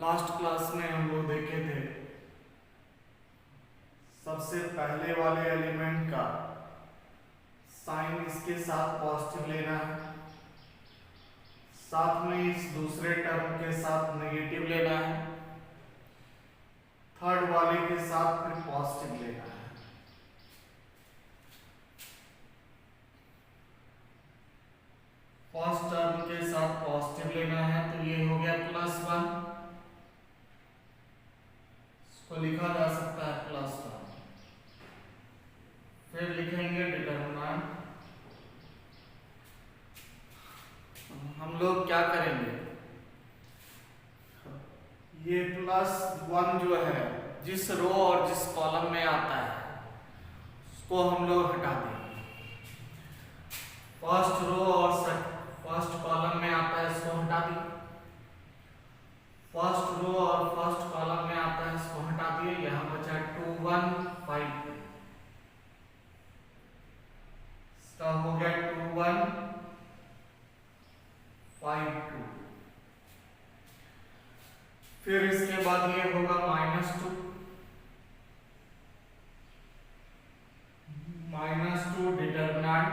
Last class में हम लोग देखे थे सबसे पहले वाले एलिमेंट का साइन इसके साथ पॉजिटिव लेना है, साथ में इस दूसरे टर्म के साथ नेगेटिव लेना है, थर्ड वाले के साथ फिर पॉजिटिव लेना है। फर्स्ट टर्म के साथ पॉजिटिव लेना है तो ये हो गया +1, इसको लिखा जा सकता है +1। फिर लिखेंगे डिटरमिनेंट। हम लोग क्या करेंगे, ये +1 जो है जिस रो और जिस कॉलम में आता है उसको हम लोग हटा देंगे। फर्स्ट रो और फर्स्ट कॉलम में आता है इसको हटा दिए, फर्स्ट रो और फर्स्ट कॉलम में आता है इसको हटा दिए। यहां बचा 2 1 5, इसका हो गया 2 1 5 2। फिर इसके बाद ये होगा -2, -2 डिटरमिनेंट,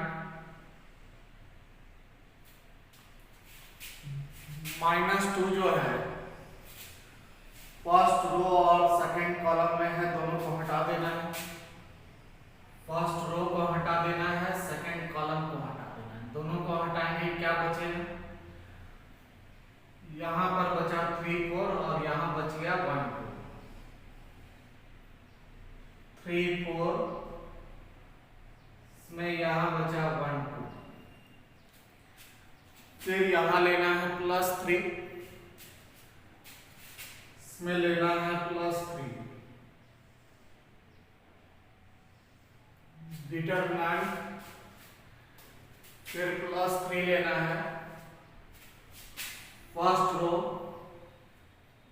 -2 जो है फर्स्ट रो और सेकंड कॉलम में है, दोनों को हटा देना है। फर्स्ट रो को हटा देना है, सेकंड कॉलम को हटा देना है, दोनों को हटाएंगे क्या बचेगा, यहां पर बचा 3 4 और यहां बच गया 1 2, 3 4, इसमें यहां बचा 1 2। फिर यहां लेना है +3, इसमें लेना है +3, डिटरमिनेंट। फिर +3 लेना है, फर्स्ट रो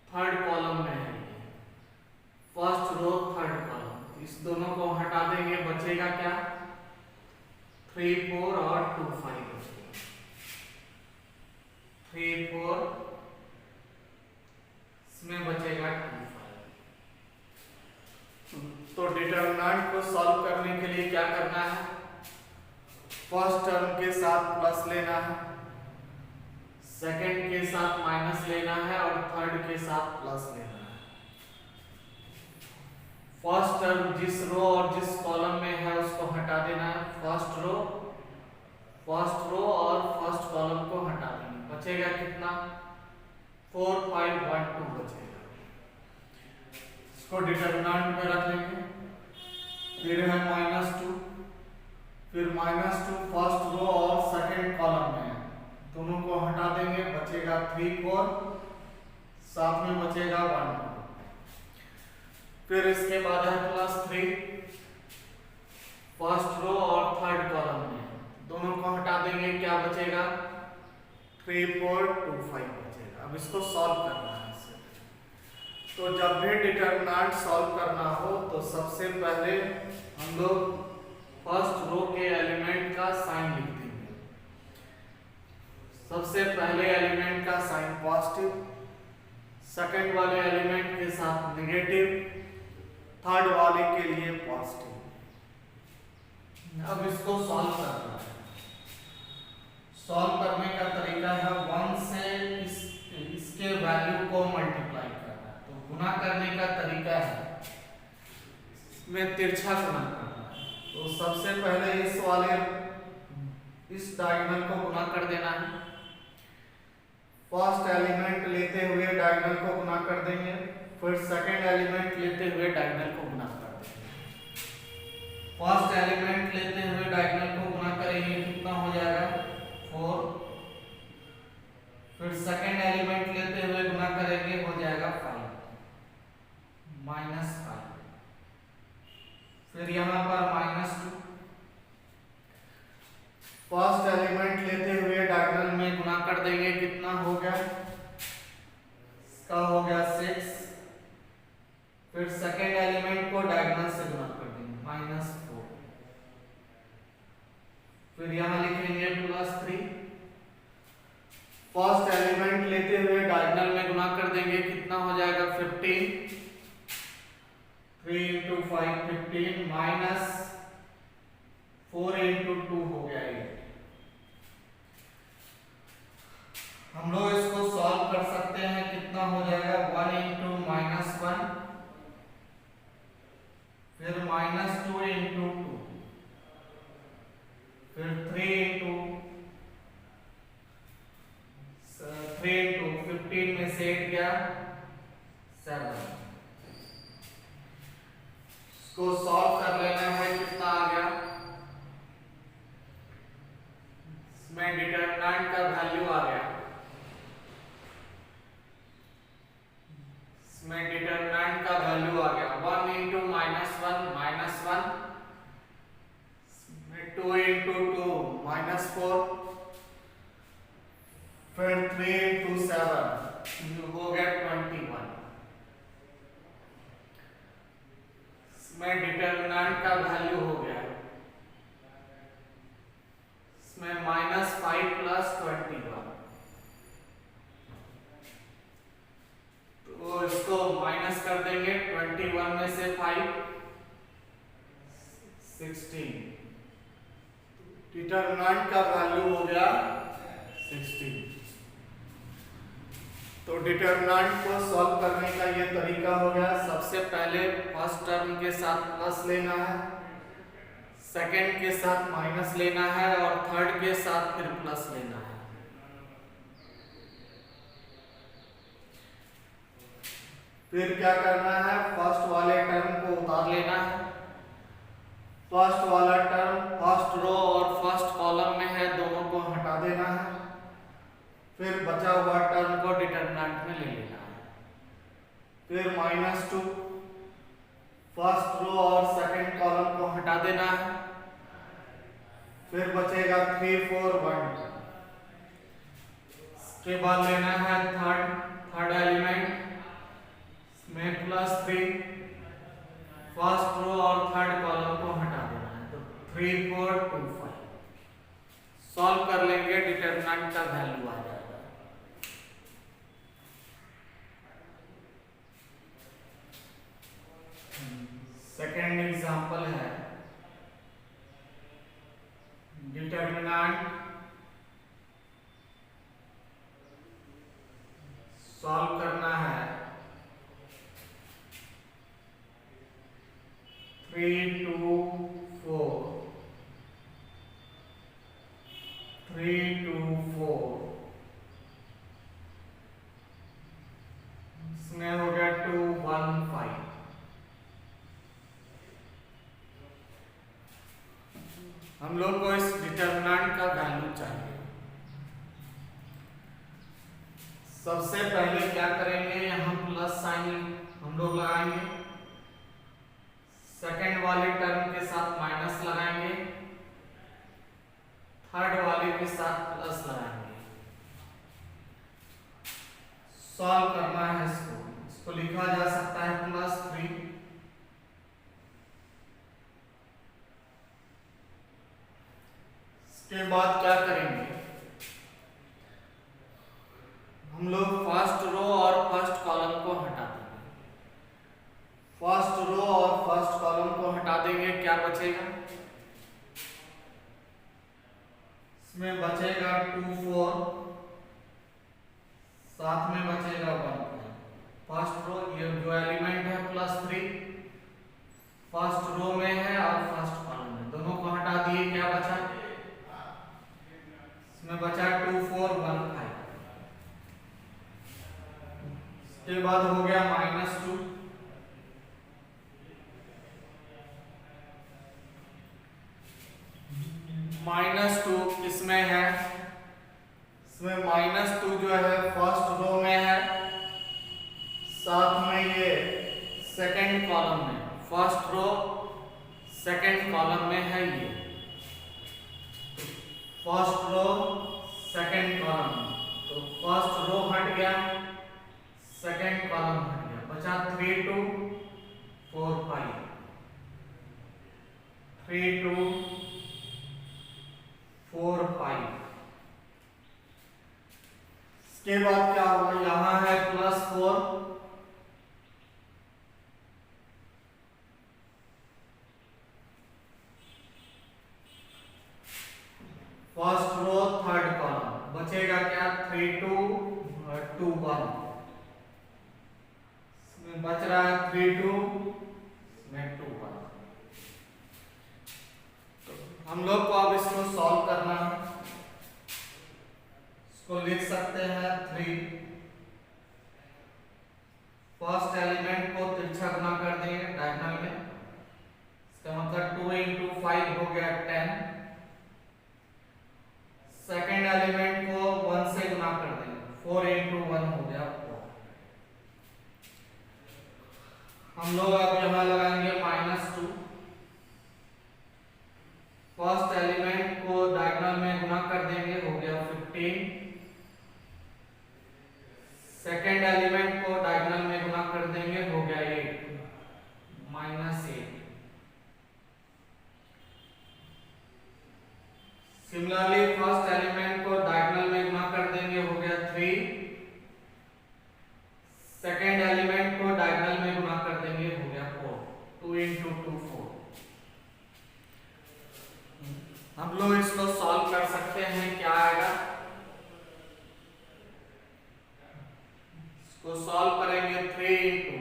थर्ड कॉलम में है, फर्स्ट रो थर्ड कॉलम, इस दोनों को हटा देंगे, बचेगा क्या 3 4 और 2 5 बचेगा, 3 4, इसमें बचेगा 2 5। तो डिटरमिनेंट को सॉल्व करने के लिए क्या करना है, फर्स्ट टर्म के साथ प्लस लेना है, सेकंड के साथ माइनस लेना है और थर्ड के साथ प्लस लेना है। फर्स्ट टर्म जिस रो और जिस कॉलम में है उसको हटा देना है, फर्स्ट रो और फर्स्ट कॉलम को हटा देंगे, बचेगा कितना 4 5 1 2 बचेगा। इसको डिटरमिनेंट में रख लेंगे। फिर है -2, फिर -2 फर्स्ट रो और सेकंड कॉलम में, दोनों को हटा देंगे, बचेगा 3 4, साथ में बचेगा 1 2। फिर इसके बाद है +3 फर्स्ट रो और थर्ड कॉलम में, दोनों को हटा देंगे, क्या बचेगा 3 4 2 5 बचेगा। अब इसको सॉल्व करना है इसे। तो जब भी डिटरमिनेंट सॉल्व करना हो तो सबसे पहले हम लोग फर्स्ट रो के एलिमेंट का साइन लिख देंगे। सबसे पहले एलिमेंट का साइन पॉजिटिव, सेकंड वाले एलिमेंट के साथ नेगेटिव, थर्ड वाले के लिए पॉजिटिव। अब इसको सॉल्व करना है। सॉल्व करने का तरीका है 1 से इसके वैल्यू को मल्टीप्लाई करना है। तो गुना करने का तरीका है इसमें तिरछा गुना करना है। तो सबसे पहले इस डायगोनल को गुना कर देना है, फर्स्ट एलिमेंट लेते हुए डायगोनल को गुना कर देंगे, फिर सेकंड एलिमेंट लेते हुए डायगोनल को गुना कर देंगे। फर्स्ट एलिमेंट लेते हुए डायगोनल को गुना करेंगे, कितना हो जाएगा 4, फिर सेकंड एलिमेंट लेते हुए गुना करेंगे, हो जाएगा 5 -5, फिर यहां पर -2, फर्स्ट एलिमेंट लेते हुए डायगोनल में गुना कर देंगे, कितना हो गया, इसका हो गया 6, फिर सेकंड एलिमेंट को डायगोनल से गुना कर देंगे -4, फिर यहां लिखेंगे +3, फर्स्ट एलिमेंट लेते हुए डायगोनल में गुना कर देंगे, कितना हो जाएगा 15, 3 इंटू 5 15 माइनस 4 इंटू 2 हो गया 8। हम लोग इसको सॉल्व कर सकते हैं, कितना हो जाएगा 1 इंटू -1 फिर -2 इंटू 2 फिर 3 इंटू 15 में से 8 गया 7। इसको सॉल्व कर लेना है, कितना आ गया, इसमें डिटरमिनेंट का वैल्यू आ गया, इसमें डिटरमिनेंट का वैल्यू आ गया 1 इंटू -1 2 इंटू 2 -4 फिर 3 इंटू 7 हो गया 21। इसमें डिटरमिनेंट का वैल्यू हो गया, इसमें -5 प्लस 21, तो इसको माइनस कर देंगे, 21 में से 5 16, डिटरमिनेंट का वैल्यू हो गया 16। तो डिटरमिनेंट को सॉल्व करने का ये तरीका हो गया, सबसे पहले फर्स्ट टर्म के साथ प्लस लेना है, सेकंड के साथ माइनस लेना है और थर्ड के साथ फिर प्लस लेना है। फिर क्या करना है, फर्स्ट वाले टर्म को उतार लेना है, फर्स्ट वाला टर्म फर्स्ट रो और फर्स्ट कॉलम में है, दोनों को हटा देना है, फिर बचा हुआ टर्म को डिटरमिनेंट में ले लेना है, फिर -2 फर्स्ट रो और सेकंड कॉलम को हटा देना है, फिर बचेगा 3 4 1, इसके बाद लेना है थर्ड एलिमेंट में +3 फर्स्ट रो और थर्ड कॉलम को हटा देना है, तो 3 4 2 5 सॉल्व कर लेंगे, डिटरमिनेंट का वैल्यू आ जाएगा। सेकेंड एग्जांपल है, डिटरमिनेंट सॉल्व करना है, 3 2 4 3 2 4, इसमें हो गया 2 1 5। हम लोग को इस डिटरमिनेंट का वैल्यू चाहिए। सबसे पहले क्या करेंगे, यहाँ प्लस साइन हम लोग लगाएंगे, सेकंड वाले टर्म के साथ माइनस लगाएंगे, थर्ड वाले के साथ प्लस लगाएंगे, सॉल्व करना है इसको लिखा जा सकता है +3 के बाद क्या करेंगे, हम लोग फर्स्ट रो और फर्स्ट कॉलम को हटा देंगे, फर्स्ट रो और फर्स्ट कॉलम को हटा देंगे, क्या बचेगा, इसमें बचेगा 2 4, साथ में बचेगा 1 5। फर्स्ट रो ये जो एलिमेंट है +3 फर्स्ट रो में है और फर्स्ट कॉलम में, दोनों को हटा दिए, क्या बचा, इसमें बचा 2 4 1 5, इसके बाद हो गया -2, -2 किसमें है, इसमें -2 जो है फर्स्ट रो में है, साथ में ये सेकंड कॉलम में, फर्स्ट रो सेकंड कॉलम में है, ये फर्स्ट रो सेकंड कॉलम, तो फर्स्ट रो हट गया, सेकंड कॉलम हट गया, बचा 3 2 4 5 3 2 4 5। इसके बाद क्या होगा, यहाँ है +4 फर्स्ट रो थर्ड कॉलम बचेगा क्या 3 2 2 1 इसमें बच रहा है 3 2 में 2 1। तो हम लोग को अब इसको सॉल्व करना है। इसको लिख सकते हैं 3 फर्स्ट एलिमेंट को तिरछा गुना कर देंगे डायगोनल में, इसका मतलब 2 into 5 हो गया 10। सेकेंड एलिमेंट को 1 से गुना कर देंगे 4 into 1 हो गया 4। हम लोग अब यहां लगाएंगे -2। फर्स्ट एलिमेंट को डायगोनल में गुना कर देंगे हो गया 15। सेकेंड एलिमेंट को डायगोनल में गुना कर देंगे हो गया 8 -8। सिमिलरली फर्स्ट एलिमेंट को डायगोनल में गुना कर देंगे हो गया 3। सेकेंड एलिमेंट को डायगोनल में गुना कर देंगे हो गया 4। 2 into 2 4। हम लोग इसको सॉल्व कर सकते हैं, क्या आएगा इसको सॉल्व करेंगे 3 into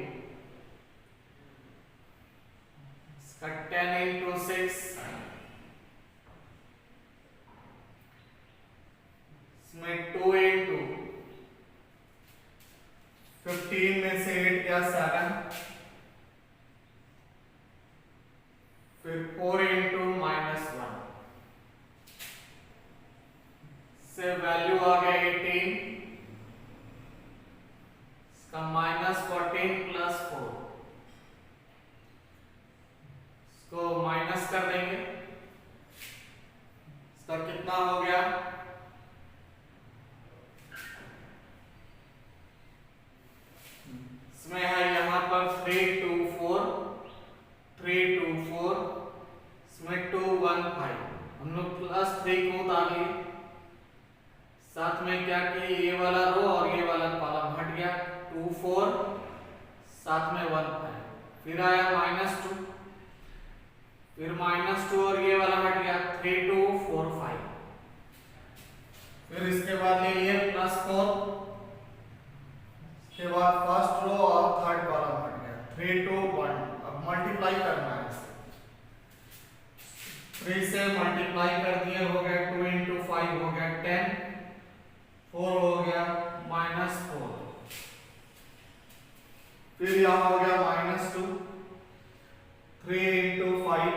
इसका 10 into 6 इसमें 2 into 15 में से 8 गया 7 फिर 4 into -1 से वैल्यू आ गया 18 इसका -14 + 4 इसको माइनस कर देंगे, इसका कितना हो गया इसमें है यहाँ पर 3 2 4 इसमें 2 1 5। हम लोग +3 को उतार लिए, साथ में क्या कि ये वाला रो और ये वाला कॉलम हट गया 2 4 साथ में 1 5। फिर आया -2 फिर -2 और ये वाला हट गया 3 2 4 5। फिर इसके बाद ले लिए +4, इसके बाद फर्स्ट रो और थर्ड कॉलम हट गया 3 2 1। अब मल्टीप्लाई करना है, 3 से मल्टीप्लाई कर दिए हो गया 2 into 5 हो गया 10, 4 हो गया -4। फिर यहां हो गया -2 3 into 5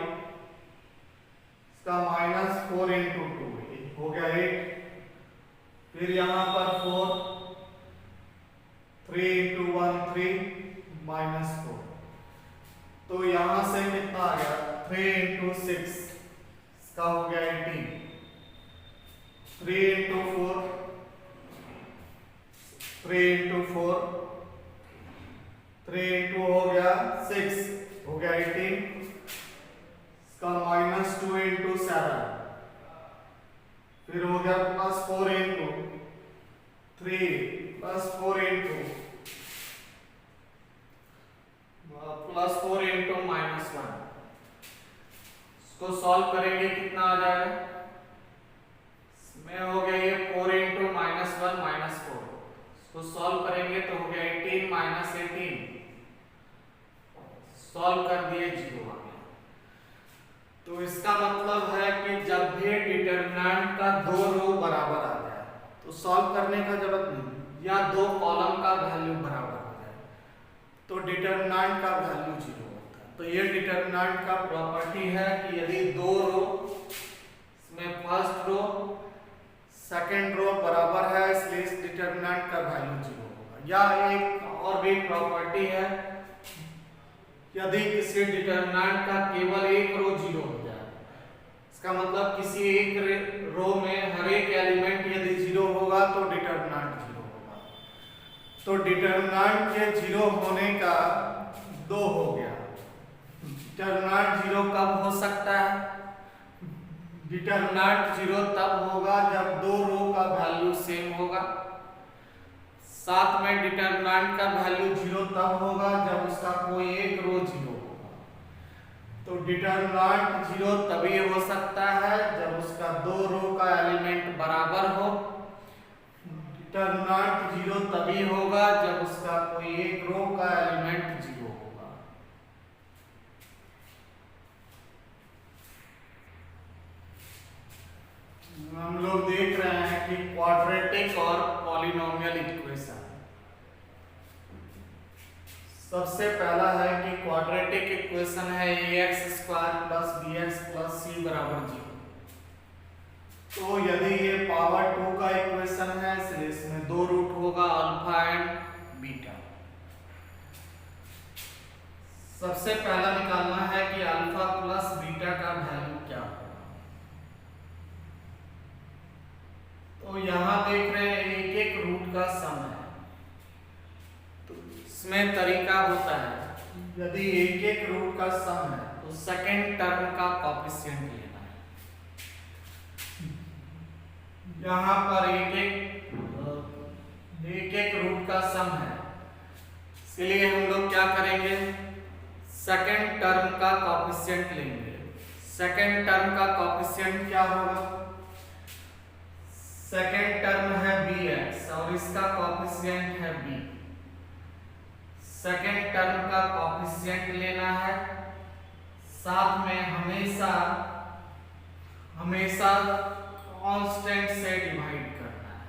इसका -4 into 2 हो गया 8। फिर यहां पर 4 3 into 1 3 -4। तो यहां से कितना आ गया 3 into 6 इसका हो गया 18। 3 into 4 3 into 4 3 into हो गया 6 हो गया 18। इसका -2 into 7 फिर हो गया +4 into 3 +4 into -1। इसको सॉल्व करेंगे कितना आ जाएगा, इसमें हो गया ये 4 into -1 -4। इसको सॉल्व करेंगे तो हो गया 18 -18। सॉल्व कर दिए 0 आ गया। तो इसका मतलब है कि जब भी डिटरमिनेंट का 2 रो बराबर आ जाए तो सॉल्व करने का जरूरत नहीं, या 2 कॉलम का वैल्यू बराबर आ जाए तो डिटरमिनेंट का वैल्यू 0 होता है। तो ये डिटरमिनेंट का प्रॉपर्टी है कि यदि 2 रो इसमें फर्स्ट रो सेकेंड रो बराबर है इसलिए इस डिटरमिनेंट का वैल्यू 0 होगा। या एक और भी प्रॉपर्टी है, यदि किसी डिटरमिनेंट का केवल एक रो 0 हो जाए, इसका मतलब किसी एक रो में हर एक एलिमेंट यदि 0 होगा तो डिटरमिनेंट 0 होगा। तो डिटरमिनेंट के 0 होने का 2 हो गया। डिटरमिनेंट 0 कब हो सकता है, डिटरमिनेंट 0 तब होगा जब 2 रो का वैल्यू सेम होगा। साथ में डिटरमिनेंट का वैल्यू 0 तब होगा जब उसका कोई एक रो 0 होगा। तो डिटरमिनेंट 0 तभी हो सकता है जब उसका दो रो का एलिमेंट बराबर हो। डिटरमिनेंट 0 तभी होगा जब उसका कोई एक रो का एलिमेंट 0 होगा। हम लोग देख रहे हैं कि क्वाड्रेटिक और पॉलिनोमियल इक्वेशन। सबसे पहला है कि क्वाड्रेटिक इक्वेशन है ax² + bx + c = 0। तो यदि ये पावर 2 का इक्वेशन है इसलिए इसमें दो रूट होगा, अल्फा एंड बीटा। सबसे पहला निकालना है कि अल्फा प्लस बीटा का वैल्यू क्या होगा। तो यहां देख रहे हैं एक एक रूट का सम है। तो इसमें तरीका होता है, यदि एक एक रूट का सम है तो सेकंड टर्म का कोएफिशिएंट लेना है। यहाँ पर एक एक रूट का सम है, इसलिए हम लोग क्या करेंगे, सेकंड टर्म का कोएफिशिएंट लेंगे। सेकंड टर्म का कोएफिशिएंट क्या होगा, सेकंड टर्म है bx और इसका कोएफिशिएंट है b। सेकंड टर्म का कोएफिशिएंट लेना है, साथ में हमेशा कांस्टेंट से डिवाइड करना है।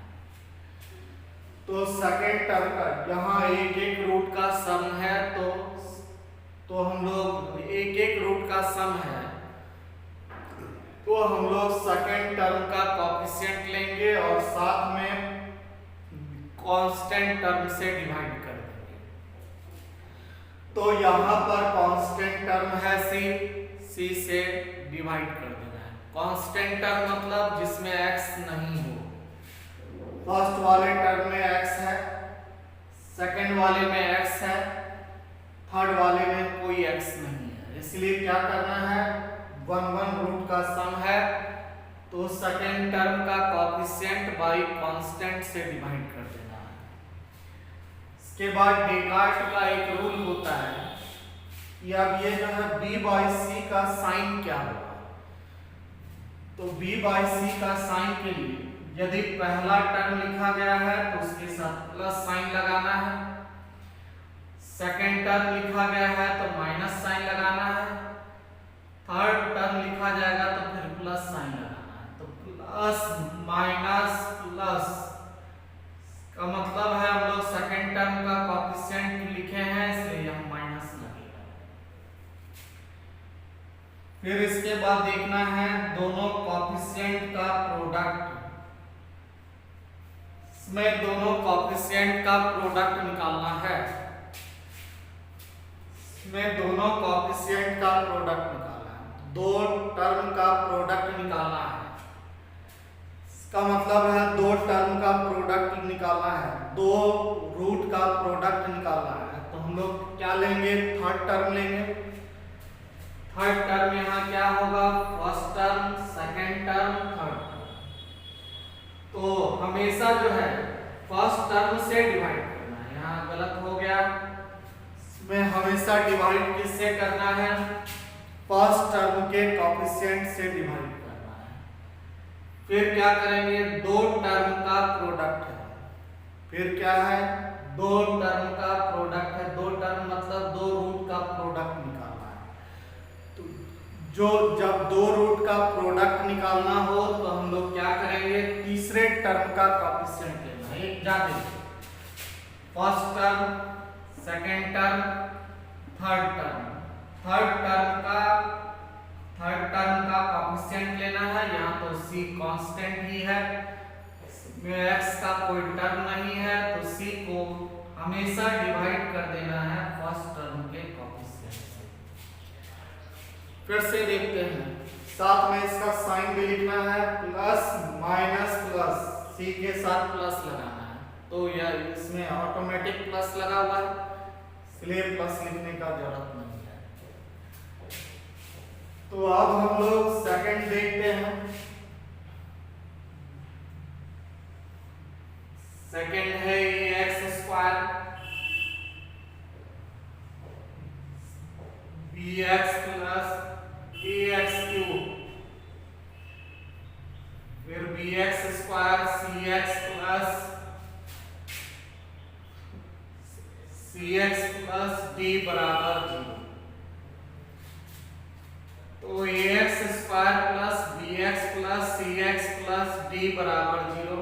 तो सेकंड टर्म का यहाँ एक एक रूट का सम है, तो हम लोग एक एक रूट का सम है तो हम लोग सेकंड टर्म का कोएफिशिएंट लेंगे और साथ में कांस्टेंट टर्म से डिवाइड कर देंगे। तो यहाँ पर कांस्टेंट टर्म है c से डिवाइड कर देना है। कांस्टेंट टर्म मतलब जिसमें x नहीं हो। फर्स्ट वाले टर्म में x है, सेकंड वाले में x है, थर्ड वाले में कोई x नहीं है, इसलिए क्या करना है, 1 रूट का सम है तो सेकंड टर्म का कोएफिशिएंट बाय कांस्टेंट से डिवाइड कर देना है। इसके बाद डेकार्ट का एक रूल होता है कि अब ये जो है b/c का साइन क्या होगा। तो b/c का साइन के लिए यदि पहला टर्म लिखा गया है तो उसके साथ प्लस साइन लगाना है, सेकंड टर्म लिखा गया है तो माइनस साइन लगाना है, थर्ड टर्म लिखा जाएगा तो फिर प्लस साइन लगाना है। तो प्लस माइनस प्लस का मतलब है हम लोग सेकंड टर्म का कोएफिशिएंट लिखे हैं इसलिए यहां माइनस लगेगा। फिर इसके बाद देखना है दोनों कोएफिशिएंट का प्रोडक्ट। इसमें दोनों कोएफिशिएंट का प्रोडक्ट निकालना है। इसमें दोनों कोएफिशिएंट का प्रोडक्ट निकालना है, दो टर्म का प्रोडक्ट निकालना है। इसका मतलब है दो टर्म का प्रोडक्ट निकालना है, दो रूट का प्रोडक्ट निकालना है। तो हम लोग क्या लेंगे, थर्ड टर्म लेंगे। थर्ड टर्म यहाँ क्या होगा, first term, second term, third term. तो हमेशा जो है फर्स्ट टर्म से डिवाइड करना है, यहाँ गलत हो गया। इसमें हमेशा डिवाइड किससे करना है, फर्स्ट टर्म के कोएफिशिएंट से डिवाइड करना है। फिर क्या करेंगे, दो टर्म का प्रोडक्ट है। फिर क्या है, दो टर्म का प्रोडक्ट है, दो टर्म मतलब दो रूट का प्रोडक्ट निकालना है। तो जो जब दो रूट का प्रोडक्ट निकालना हो तो हम लोग क्या करेंगे, तीसरे टर्म का कोएफिशिएंट लेना है। एक जाते first term, second term, third term. Third term का कोएफिशिएंट लेना है। यहाँ तो c कांस्टेंट ही है, इसमें x का कोई टर्म नहीं है तो c को हमेशा डिवाइड कर देना है फर्स्ट टर्म के कोएफिशिएंट से। फिर से देखते हैं, साथ में इसका साइन भी लिखना है, प्लस माइनस प्लस, c के साथ प्लस लगाना है। तो यह इसमें ऑटोमेटिक प्लस लगा हुआ है इसलिए प्लस लिखने का जरूरत नहीं है। तो अब हम लोग सेकंड देखते हैं। सेकंड है x² bx + क्यूब, फिर bx square cx plus d बराबर 0। तो ax square plus bx plus cx plus d बराबर 0।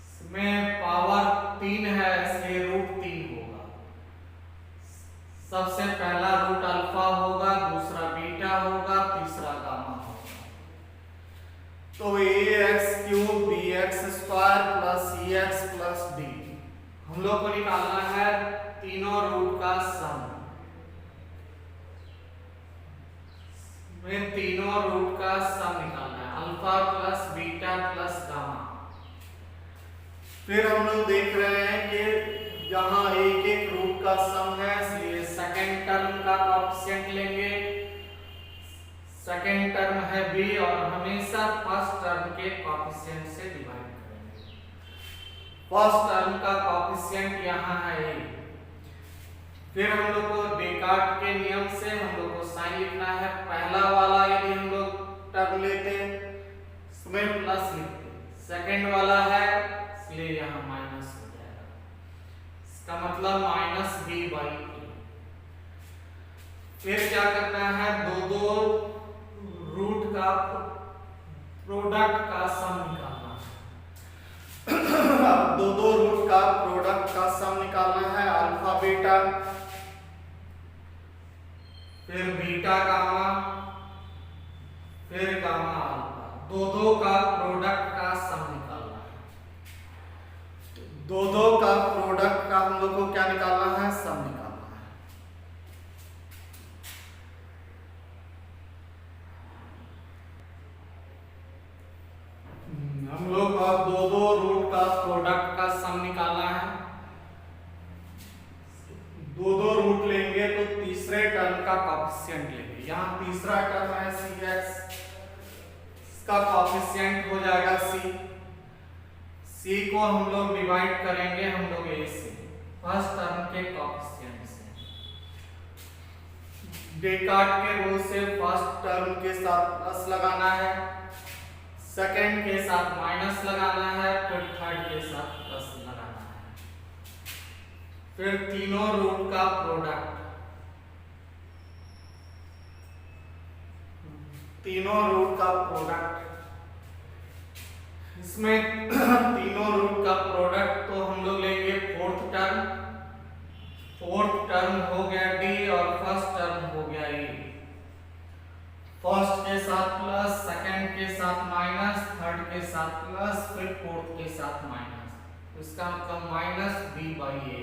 इसमें पावर 3 है इसलिए √3 होगा। सबसे पहला रूट अल्फा होगा, दूसरा बीटा होगा, तीसरा गामा होगा। तो ax cube bx square plus cx plus d हम लोग को निकालना है तीनों रूट का सम। में तीनों रूट का सम निकालना है, alpha plus beta plus gamma. फिर हम लोग देख रहे हैं कि यहाँ एक एक रूट का सम है, इसलिए सेकेंड टर्म का कोएफिशिएंट लेंगे। सेकेंड टर्म है b और हमेशा फर्स्ट टर्म के कोएफिशिएंट से डिवाइड करेंगे। फर्स्ट टर्म का कोएफिशिएंट यहाँ है a। फिर हम लोग को डेकार्ट के नियम से हम लोग को साइन लिखना है। पहला वाला यदि हम लोग टर्म लेते इसमें प्लस लिखते, सेकेंड वाला है इसलिए यहाँ माइनस हो जाएगा। इसका मतलब माइनस b बाई a। फिर क्या करना है, दो रूट का प्रोडक्ट का सम निकालना है। दो रूट का प्रोडक्ट का सम निकालना है, अल्फा बीटा फिर बीटा गामा फिर गामा अल्फा। दो का प्रोडक्ट का सम निकालना है। दो का प्रोडक्ट का हम लोग को क्या निकालना है, सम निकालना है। हम लोग को दो रूट का प्रोडक्ट का सम निकालना है। दो रूट लेंगे तो तीसरे टर्म का कोएफिशिएंट लेंगे। यहाँ तीसरा टर्म है cx, इसका कोएफिशिएंट हो जाएगा c को हम लोग डिवाइड करेंगे हम लोग a से, फर्स्ट टर्म के कोएफिशिएंट से। डेकार्ट के रूल से फर्स्ट टर्म के साथ प्लस लगाना है, सेकेंड के साथ माइनस लगाना है, फिर थर्ड के साथ प्लस लगाना है। फिर तीनों रूट का प्रोडक्ट, तीनों रूट का प्रोडक्ट, इसमें तीनों रूट का प्रोडक्ट तो हम लोग लेंगे फोर्थ टर्म हो गया d और फर्स्ट टर्म हो गया e। फर्स्ट के साथ प्लस, सेकंड के साथ माइनस, थर्ड के साथ प्लस, फिर फोर्थ के साथ माइनस। इसका मतलब माइनस b बाई a।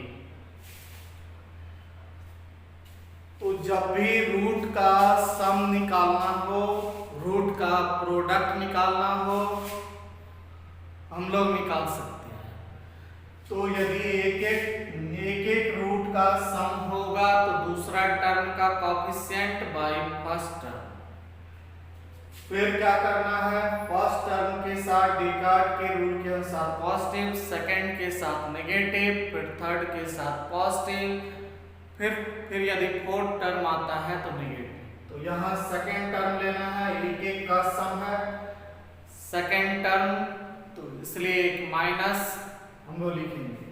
तो जब भी रूट का सम निकालना हो, रूट का प्रोडक्ट निकालना हो, हम लोग निकाल सकते हैं। तो यदि एक एक रूट का सम होगा तो दूसरा टर्म का कोएफिशिएंट बाई फर्स्ट टर्म। फिर क्या करना है, फर्स्ट टर्म के साथ डेकार्ट के रूल के अनुसार पॉजिटिव, सेकंड के साथ नेगेटिव, फिर थर्ड के साथ पॉजिटिव, फिर यदि फोर्थ टर्म आता है तो नेगेटिव। तो यहाँ सेकंड टर्म लेना है, एक का सम है सेकंड टर्म, तो इसलिए एक माइनस हम लोग लिखेंगे।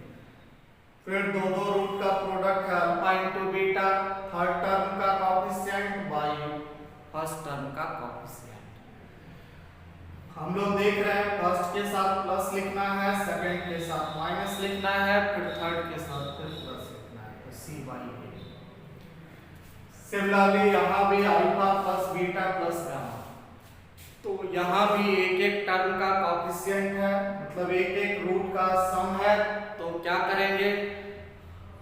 फिर दो रूट का प्रोडक्ट है alpha into beta, third term का कोएफिशिएंट बाई फर्स्ट टर्म का कोएफिशिएंट। हम लोग देख रहे हैं फर्स्ट के साथ प्लस लिखना है, सेकंड के साथ माइनस लिखना है, फिर थर्ड के साथ फिर प्लस लिखना है, तो c बाई a। सिमिलरली यहाँ भी alpha plus beta plus gamma, तो यहाँ भी एक एक टर्म का कोएफिशिएंट है, मतलब एक एक रूट का सम है। तो क्या करेंगे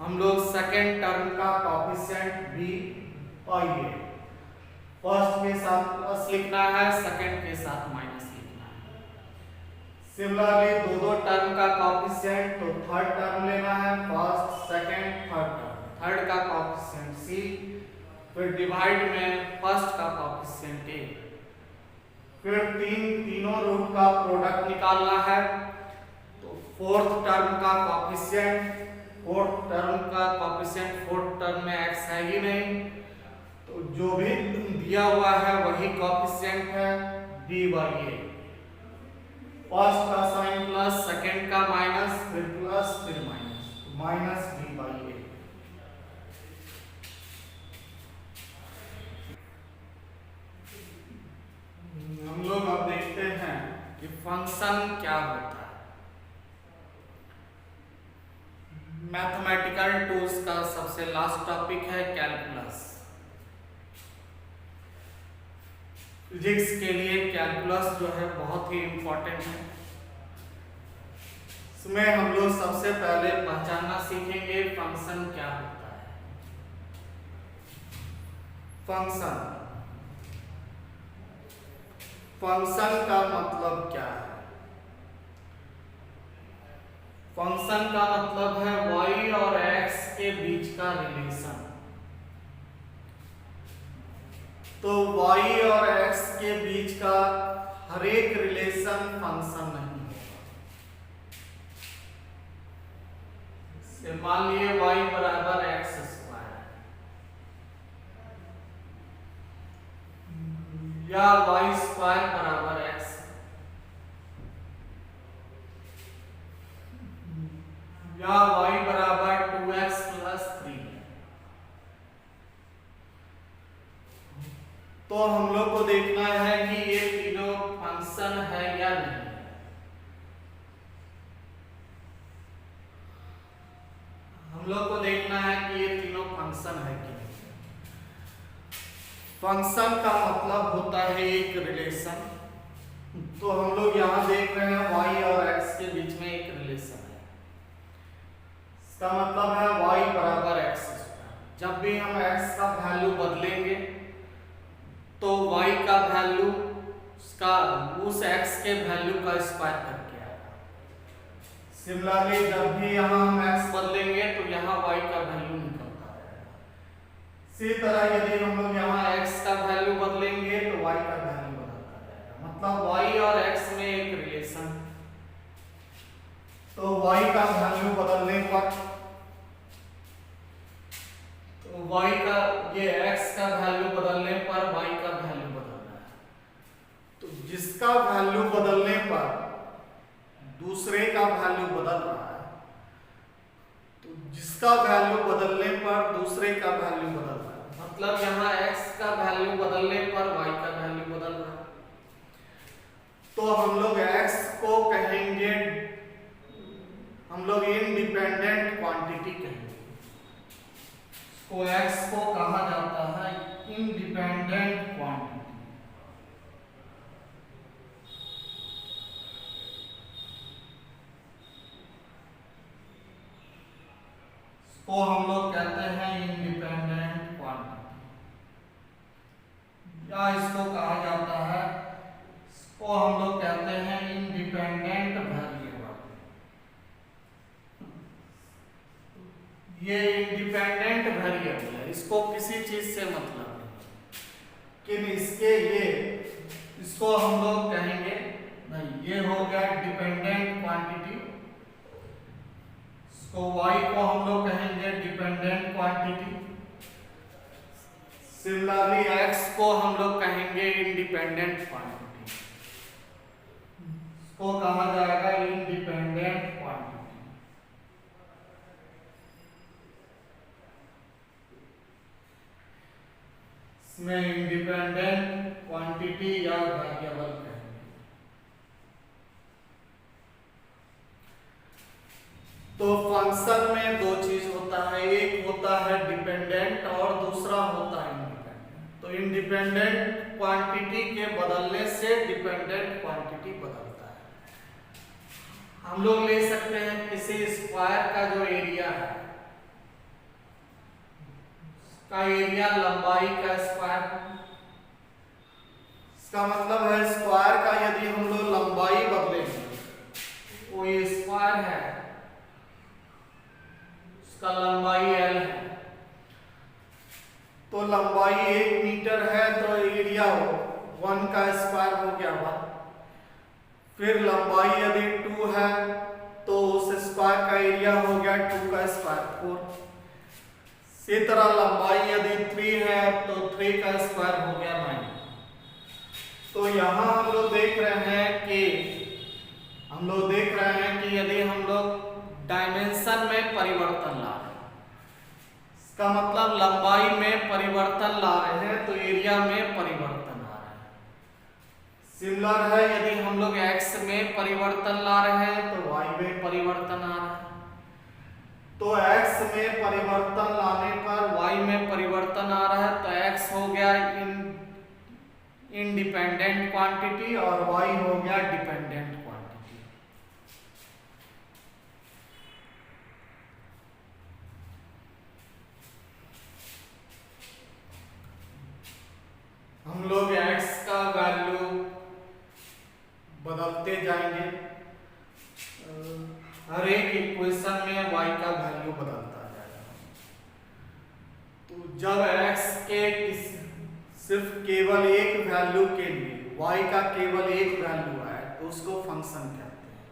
हम लोग, सेकंड टर्म का coefficient b by a, first के साथ प्लस लिखना है, सेकंड के साथ माइनस लिखना है। सिमिलरली दो टर्म का कोएफिशिएंट, तो थर्ड टर्म लेना है, first second third term, third का कोएफिशिएंट c, फिर डिवाइड में फर्स्ट का कोएफिशिएंट a। फिर तीनों रूट का प्रोडक्ट निकालना है, तो फोर्थ टर्म का कोएफिशिएंट, फोर्थ टर्म में x है ही नहीं, तो जो भी दिया हुआ है वही कोएफिशिएंट है डी बाई ए। फर्स्ट का साइन प्लस, सेकंड का माइनस, फिर प्लस, फिर माइनस, माइनस डी बाई ए। हम लोग अब देखते हैं कि फंक्शन क्या होता है। मैथमेटिकल टूल्स का सबसे लास्ट टॉपिक है कैलकुलस। फिजिक्स के लिए कैलकुलस जो है बहुत ही इंपॉर्टेंट है। इसमें हम लोग सबसे पहले पहचानना सीखेंगे फंक्शन क्या होता है। फंक्शन, फंक्शन का मतलब क्या है? फंक्शन का मतलब है y और x के बीच का रिलेशन। तो y और x के बीच का हर एक रिलेशन फंक्शन नहीं होगा। मान लिए y बराबर x स्क्वायर या y स्क्वायर बराबर x या y बराबर 2x प्लस 3। तो हम लोग को देखना है कि ये तीनों फंक्शन है या नहीं। हम लोग को देखना है कि ये तीनों फंक्शन है कि नहीं। फंक्शन का मतलब होता है एक रिलेशन। तो हम लोग यहाँ देख रहे हैं y और x के बीच में एक रिलेशन है। इसका मतलब है y बराबर x स्क्वायर। जब भी हम x का वैल्यू बदलेंगे तो y का वैल्यू उस x के वैल्यू का स्क्वायर करके आएगा। सिमिलरली जब भी यहाँ हम x बदलेंगे तो यहाँ y का वैल्यू निकलता रहेगा। इसी तरह यदि हम लोग यहाँ x का वैल्यू बदलेंगे तो y का वैल्यू बदलता रहेगा। मतलब y और x में एक रिलेशन। तो y का वैल्यू बदलने पर y का ये x का वैल्यू बदलने पर y का वैल्यू बदल रहा है। तो जिसका वैल्यू बदलने पर दूसरे का वैल्यू बदल रहा है, तो जिसका वैल्यू बदलने पर दूसरे का वैल्यू बदल रहा है, मतलब यहाँ x का वैल्यू बदलने पर y का वैल्यू बदल रहा है। तो हम लोग x को कहेंगे, हम लोग इंडिपेंडेंट क्वांटिटी कहेंगे। तो x को कहा जाता है इंडिपेंडेंट क्वांटिटी। इसको हम लोग कहते हैं इंडिपेंडेंट क्वांटिटी, या इसको कहा जाता है, इसको हम लोग कहते हैं इंडिपेंडेंट वेरिएबल। ये इंडिपेंडेंट वेरिएबल है, इसको किसी चीज से मतलब नहीं, कि इसको हम लोग कहेंगे नहीं, ये हो गया डिपेंडेंट क्वांटिटी। इसको y को हम लोग कहेंगे डिपेंडेंट क्वांटिटी। सिमिलरली x को हम लोग कहेंगे इंडिपेंडेंट क्वांटिटी। इसको कहा जाएगा इंडिपेंडेंट क्वांटिटी। इसमें इंडिपेंडेंट क्वांटिटी या वेरिएबल कहेंगे। तो फंक्शन में दो चीज होता है, एक होता है डिपेंडेंट और दूसरा होता है इंडिपेंडेंट। तो इंडिपेंडेंट क्वांटिटी के बदलने से डिपेंडेंट क्वांटिटी बदलता है। हम लोग ले सकते हैं किसी स्क्वायर का जो एरिया है, का एरिया लंबाई का स्क्वायर। इसका मतलब है स्क्वायर का यदि हम लोग लंबाई बदलेंगे, वो ये स्क्वायर है, उसका लंबाई l है, तो लंबाई 1 मीटर है तो एरिया 1 का स्क्वायर हो गया 1। फिर लंबाई यदि 2 है तो उस स्क्वायर का एरिया हो गया 2 का स्क्वायर 4। इसी तरह लंबाई यदि 3 है तो 3 का स्क्वायर हो गया हम लोग देख रहे हैं कि यदि हम लोग डायमेंशन में परिवर्तन ला रहे हैं, इसका मतलब लंबाई में परिवर्तन ला रहे हैं तो एरिया में परिवर्तन आ रहा है। सिमिलर है, यदि हम लोग x में परिवर्तन ला रहे हैं तो y में परिवर्तन आ रहा है। तो x में परिवर्तन लाने पर y में परिवर्तन आ रहा है, तो x हो गया इंडिपेंडेंट क्वांटिटी और y हो गया डिपेंडेंट क्वांटिटी। हम लोग x का वैल्यू बदलते जाएंगे, हर एक इक्वेशन में y का वैल्यू बदलता जाएगा। तो जब x के सिर्फ केवल एक वैल्यू के लिए y का केवल एक वैल्यू आए तो उसको फंक्शन कहते हैं।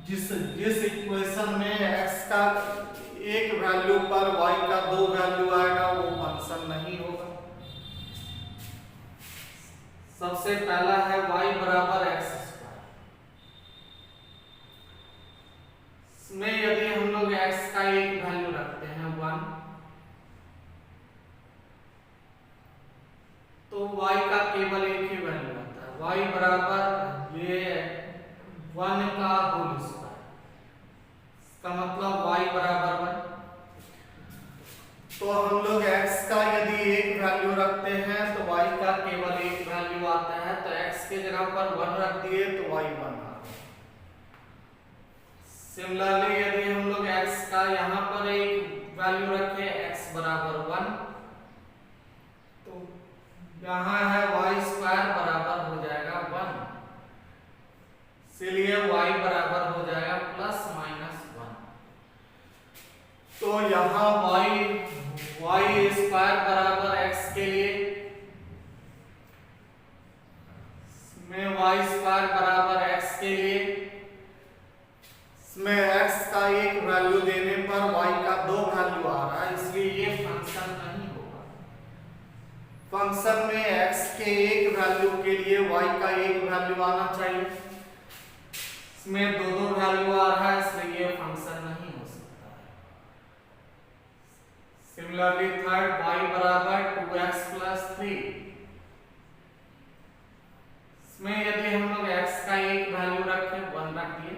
जिस इक्वेशन में x का एक वैल्यू पर y का दो वैल्यू आएगा वो फंक्शन नहीं होगा। सबसे पहला है y बराबर x स्क्वायर। इसमें यदि हम लोग x का एक वैल्यू रखते हैं 1, तो y का केवल एक ही वैल्यू आता है, y बराबर ये 1 का होल स्क्वायर। इसका मतलब y बराबर 1। तो हम लोग x का यदि एक वैल्यू रखते हैं तो y का केवल एक वैल्यू आता है, तो x के जगह पर 1 रख दिए तो y 1 आ गया। सिमिलरली यदि हम लोग x का यहाँ पर एक वैल्यू रखें x बराबर 1, तो यहाँ है y स्क्वायर बराबर हो जाएगा 1, इसलिए y बराबर हो जाएगा प्लस माइनस 1। तो यहाँ y स्क्वायर बराबर x के लिए में y स्क्वायर बराबर x के लिए इसमें x का एक वैल्यू देने पर y का दो वैल्यू आ रहा है, इसलिए ये फंक्शन नहीं होगा। फंक्शन में x के एक वैल्यू के लिए y का एक वैल्यू आना चाहिए, इसमें दो दो वैल्यू आ रहा है, इसलिए ये फंक्शन नहीं हो सकता है। सिमिलरली थर्ड y बराबर 2x प्लस 3। इसमें यदि हम लोग x का एक वैल्यू रखें 1 रख दिए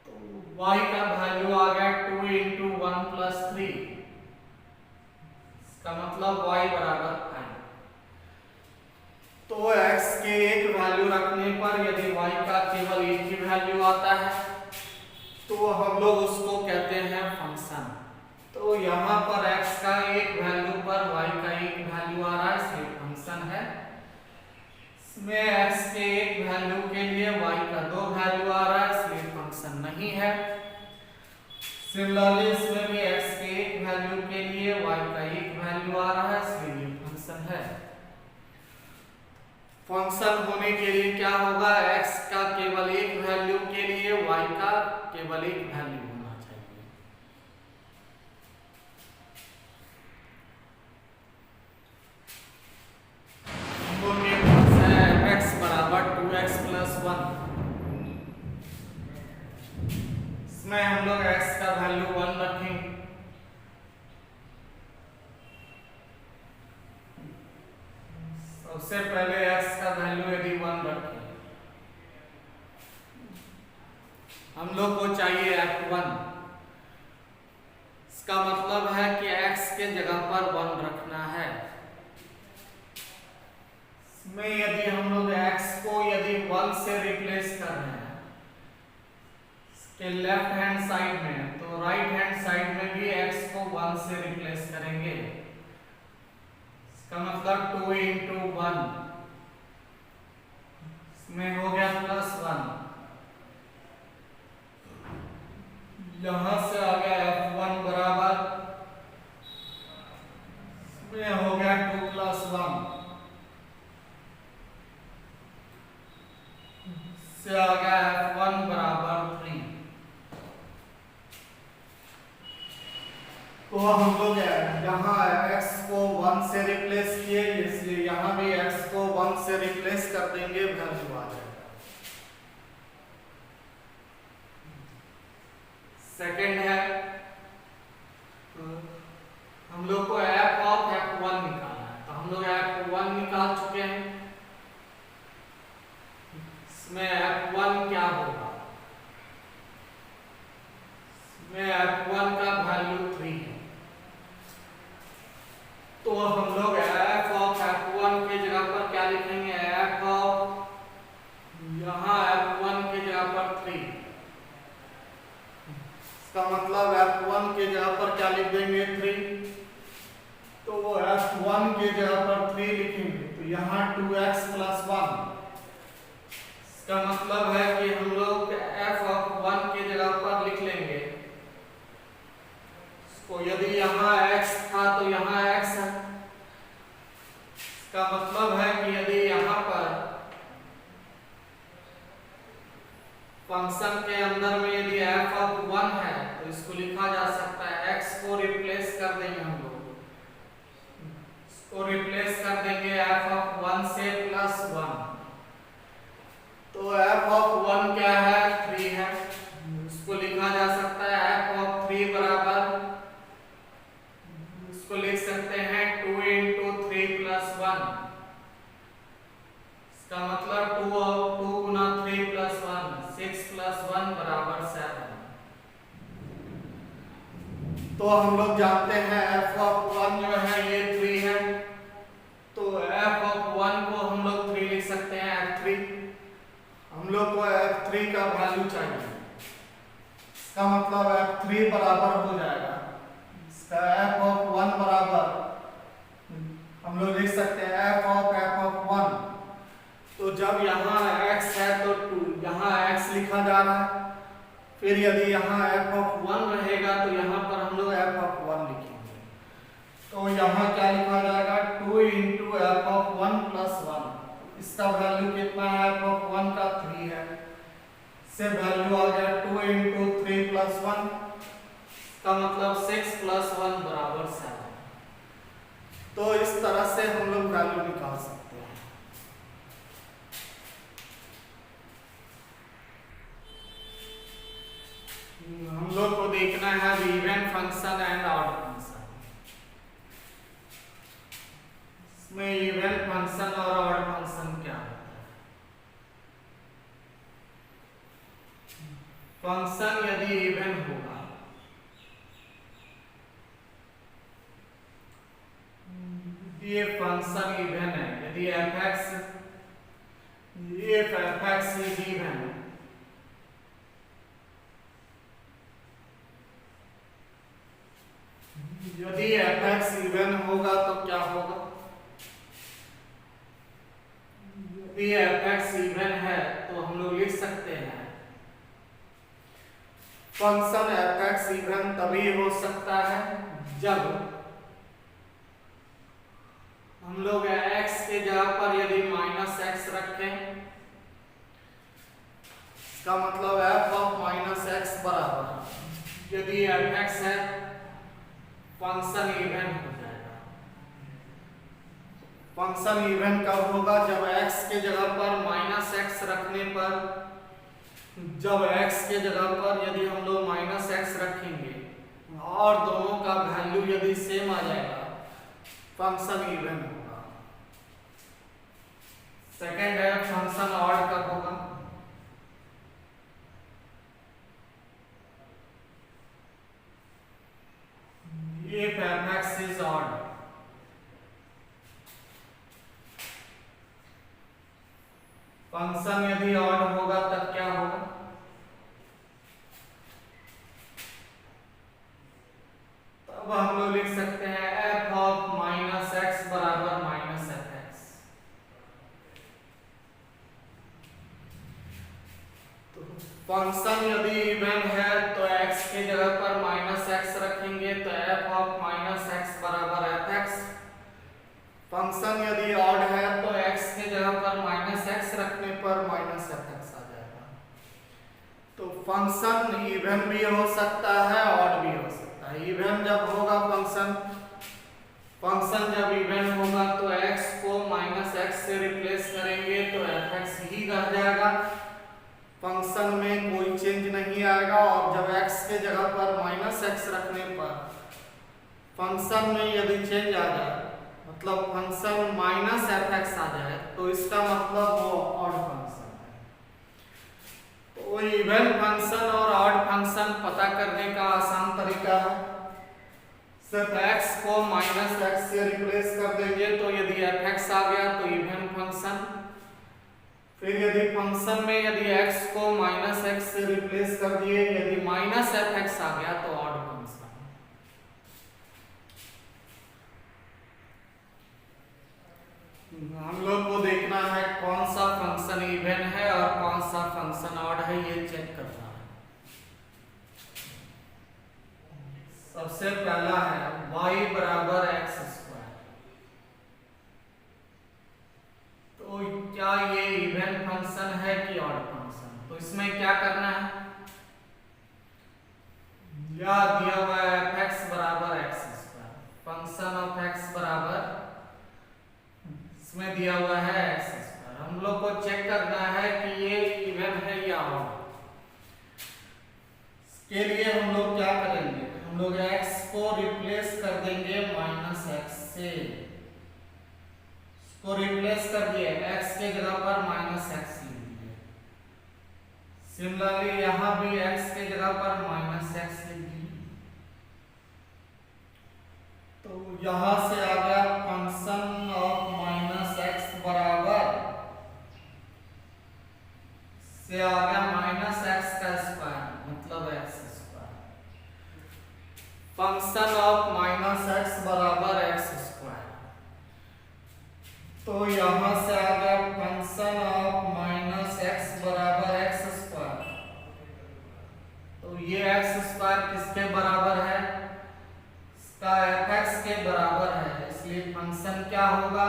तो y का वैल्यू आ गया 2 इंटू 1 प्लस 3। इसका मतलब y बराबर 5। तो x के एक वैल्यू रखने पर यदि y का केवल एक ही वैल्यू आता है तो हम लोग उसको कहते हैं फंक्शन। तो यहाँ पर x का एक वैल्यू पर y का एक वैल्यू आ रहा है, इसलिए फंक्शन है। इसमें x के एक वैल्यू के लिए y का दो वैल्यू आ रहा है, इसलिए फंक्शन नहीं है। सिमिलरली इसमें भी x के एक वैल्यू के लिए y का एक वैल्यू आ रहा है, इसलिए फंक्शन है। फंक्शन होने के लिए क्या होगा, x का केवल एक वैल्यू के लिए y का केवल एक वैल्यू होना चाहिए। x बराबर 2x प्लस 1। इसमें हम लोग x का वैल्यू 1 रखेंगे। सबसे पहले x का वैल्यू यदि 1 रखें, हम लोग को चाहिए f1। इसका मतलब है कि x के जगह पर 1 रखना है। इसमें यदि हम लोग x को यदि 1 से रिप्लेस कर रहे हैं इसके लेफ्ट हैंड साइड में, तो राइट हैंड साइड में भी x को 1 से रिप्लेस करेंगे। इसका मतलब 2 इंटू 1, इसमें हो गया प्लस 1। यहां से आ गया f1 बराबर, इसमें हो गया 2 प्लस 1, से आ गया f1 बराबर 3। तो हम लोग यहाँ x को 1 से रिप्लेस किए, इसलिए यहाँ भी x को 1 से रिप्लेस कर देंगे, वैल्यू आ जाएगा। सेकंड है हम लोग को f ऑफ f1 निकालना है, तो हम लोग f1 निकाल चुके हैं। इसमें f1 क्या होगा, इसमें f1 का वैल्यू 3 है, तो हम लोग f ऑफ f1 के जगह पर क्या लिखेंगे, f ऑफ यहाँ f1 के जगह पर 3, इसका मतलब f1 के जगह पर क्या लिख देंगे 3, तो वो f1 के जगह पर 3 लिखेंगे, तो यहाँ 2x + 1, इसका मतलब है कि हम लोग f ऑफ 1 के जगह पर लिख लेंगे इसको, यदि यहाँ x था तो यहाँ x है, इसका मतलब है कि यदि यहाँ पर फंक्शन के अंदर में यदि f ऑफ 1 है तो इसको लिखा जा सकता है, x को रिप्लेस कर देंगे हम लोग, इसको रिप्लेस कर देंगे f ऑफ 1 से +1, तो f ऑफ 1 क्या है 3 है, इसको लिखा जा सकता है f ऑफ 3 बराबर, इसको लिख सकते हैं 2 × 3 + 1, इसका मतलब 2 गुना 3 + 1, 6 + 1 बराबर 7। तो हम लोग जानते हैं f ऑफ 1 जो है ये 3 है, तो f ऑफ 1 को हम लोग 3 लिख सकते हैं, f3, हम लोग को f3 का वैल्यू चाहिए, इसका मतलब f3 बराबर हो जाएगा, इसका f ऑफ 1 बराबर हम लोग लिख सकते हैं f ऑफ 1, तो जब यहाँ x है तो 2, यहाँ x लिखा जा रहा है, फिर यदि यहाँ f ऑफ 1 रहेगा तो यहाँ पर हम लोग f ऑफ 1 लिखेंगे, तो यहाँ क्या लिखा जाएगा 2 × f ऑफ 1 + 1, इसका वैल्यू कितना है f ऑफ 1 का 3 है, से वैल्यू आ गया 2 × 3 + 1, इसका मतलब 6 + 1 बराबर 7। तो इस तरह से हम लोग वैल्यू निकाल सकते हैं। हम लोग को देखना है even function and odd function, इसमें इवन फंक्शन और ऑड फंक्शन क्या होता है। फंक्शन यदि इवन होगा, ये फंक्शन इवन है, यदि f(x) इज इवन, यदि f(x) इवन होगा तो क्या होगा, यदि f(x) इवन है तो हम लोग लिख सकते हैं फंक्शन f(x) इवन तभी हो सकता है जब हम लोग x के जगह पर यदि -x रखें, इसका मतलब f ऑफ -x बराबर यदि f(x) है फंक्शन इवन हो जाएगा। फंक्शन इवन कब होगा, जब x के जगह पर -x रखने पर, जब x के जगह पर यदि हम लोग -x रखेंगे और दोनों का वैल्यू यदि सेम आ जाएगा, फंक्शन इवन होगा। सेकंड है फंक्शन ऑड कब होगा, if f(x) is odd, function यदि ऑड होगा तब क्या होगा, तब हम लोग लिख सकते हैं f ऑफ -x बराबर -fx। तो फंक्शन यदि इवन है तो x के जगह पर -x रखेंगे तो f ऑफ -x बराबर fx। फंक्शन यदि ऑड है तो x के जगह पर -x रखने पर -fx आ जाएगा। तो फंक्शन इवन भी हो सकता है, ऑड भी हो सकता है। इवन जब होगा फंक्शन फंक्शन जब इवन होगा तो x को माइनस एक्स से रिप्लेस करेंगे तो fx ही रह जाएगा, फंक्शन में कोई चेंज नहीं आएगा। और जब x के जगह पर माइनस एक्स रखने पर फंक्शन में यदि चेंज आ जाए, मतलब फंक्शन माइनस fx आ जाए, तो इसका मतलब वो ऑड फंक्शन है। तो इवन फंक्शन और ऑड फंक्शन पता करने का आसान तरीका है, सिर्फ x को माइनस एक्स से रिप्लेस कर देंगे। तो यदि fx आ गया तो इवन फंक्शन, फिर यदि फंक्शन में यदि x को माइनस एक्स से रिप्लेस कर दिए, यदि माइनस fx आ गया तो ऑड फंक्शन। हम लोग को देखना है कौन सा फंक्शन इवन है और कौन सा फंक्शन ऑड है, ये चेक करना है। सबसे पहला है y बराबर एक्स स्क्वायर। तो क्या ये इवन फंक्शन है कि ऑड फंक्शन? तो इसमें क्या करना है, या दिया हुआ है fx बराबर x square, function of x बराबर, इसमें दिया हुआ है एक्स स्क्वायर। हम लोग को चेक करना है कि ये इवन है या ऑड। इसके लिए हम लोग क्या करेंगे, हम लोग x को रिप्लेस कर देंगे माइनस एक्स से, इसको रिप्लेस कर दिए, x के जगह पर माइनस एक्स लिख दिए। सिमिलरली यहां भी x के जगह पर माइनस एक्स लिख दिए। तो यहां से आ गया फंक्शन ऑफ माइनस एक्स बराबर, से आ गया माइनस एक्स का स्क्वायर, मतलब x square. Function of minus x बराबर एक्स स्क्वायर। तो यहां से आ गया फंक्शन ऑफ माइनस एक्स बराबर एक्स स्क्वायर। तो ये एक्स स्क्वायर किसके बराबर है, इसका fx के बराबर है, इसलिए फंक्शन क्या होगा,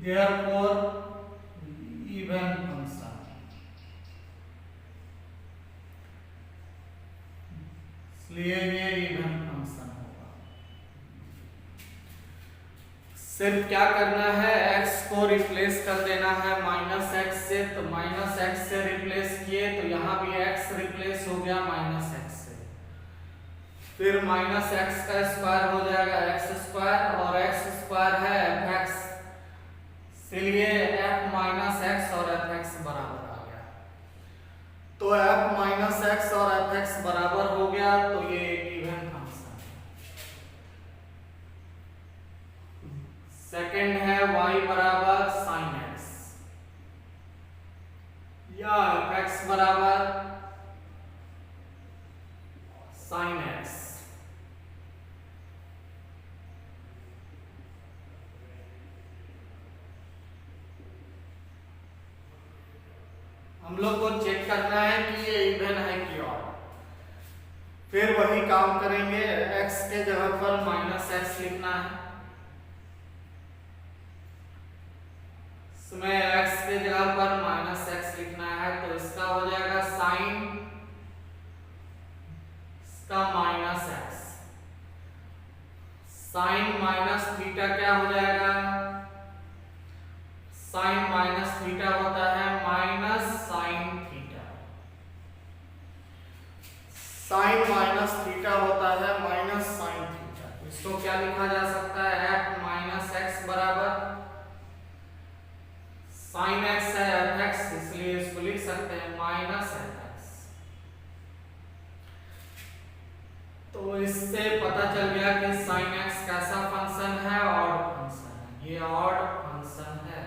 देयरफॉर इवन फंक्शन। इसलिए ये इवन फंक्शन होगा। सिर्फ क्या करना है, x को रिप्लेस कर देना है माइनस एक्स से। तो माइनस एक्स से रिप्लेस किए तो यहाँ भी x रिप्लेस हो गया माइनस एक्स से, फिर माइनस एक्स का स्क्वायर हो जाएगा एक्स स्क्वायर, और एक्स स्क्वायर है fx, इसलिए f माइनस एक्स और fx बराबर आ गया। तो f माइनस एक्स और fx बराबर हो गया, तो ये इवन फंक्शन है। सेकंड है y बराबर साइन एक्स, या fx बराबर साइन एक्स। हम लोग को चेक करना है कि ये इवन है कि ऑड। फिर वही काम करेंगे, x के जगह पर माइनस एक्स लिखना है, इसमें x के जगह पर माइनस एक्स लिखना है। तो इसका हो जाएगा साइन, इसका minus x, sine minus theta क्या हो जाएगा, साइन माइनस थीटा होता है minus sine theta, sine minus theta होता है माइनस साइन थीटा। इसको क्या लिखा जा सकता है, f माइनस एक्स बराबर साइन एक्स है fx, इसलिए इसको लिख सकते हैं माइनस fx। तो इससे पता चल गया कि साइन एक्स कैसा फंक्शन है, ऑड फंक्शन है, ये ऑड फंक्शन है।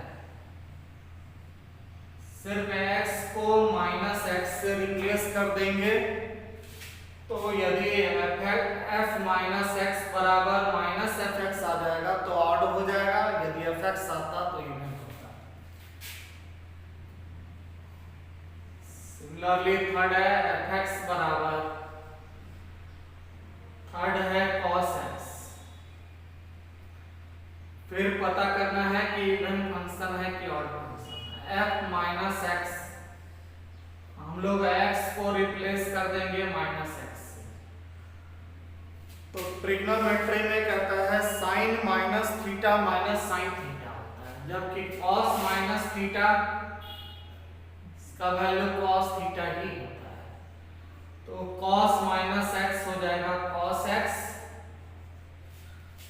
सिर्फ x को माइनस एक्स से रिप्लेस कर देंगे, तो यदि f माइनस एक्स बराबर माइनस fx आ जाएगा तो ऑड हो जाएगा, यदि fx आता तो इवन होता। सिमिलरली थर्ड है fx बराबर, थर्ड है cos x। फिर पता करना है कि इवन फंक्शन है कि ऑड फंक्शन है। f माइनस एक्स, हम लोग x को रिप्लेस कर देंगे माइनस एक्स से, तो ट्रिग्नोमेट्री में कहता है sine minus theta minus sine theta होता है, जबकि कॉस माइनस थीटा का वैल्यू कॉस थीटा ही होता है। तो कॉस माइनस एक्स हो जाएगा कॉस एक्स।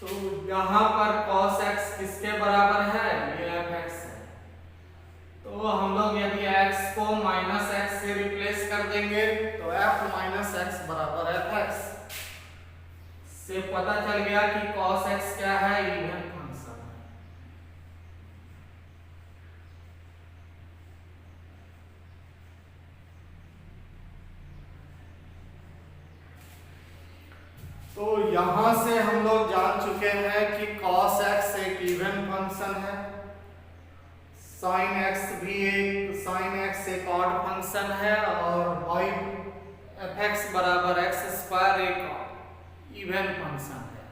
तो यहाँ पर cos x किसके बराबर है? ये fx है। तो हम लोग यदि x को माइनस एक्स से रिप्लेस कर देंगे तो f माइनस एक्स बराबर fx से पता चल गया कि cos x क्या है? इवन फंक्शन है। तो यहां से हम लोग जान चुके हैं कि cos x एक इवन फंक्शन है, sin x भी एक ऑड फंक्शन है और fx बराबर x स्क्वायर एक इवन फंक्शन है।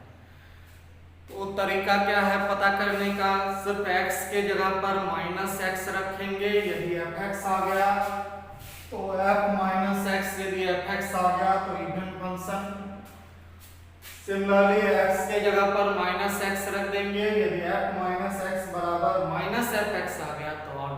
तो तरीका क्या है पता करने का? सिर्फ x के जगह पर माइनस एक्स रखेंगे, यदि fx आ गया तो f माइनस एक्स, यदि fx आ गया तो इवन फंक्शन। सिमिलरली x के जगह पर माइनस एक्स रख देंगे, यदि f माइनस एक्स बराबर माइनस fx आ गया तो ऑड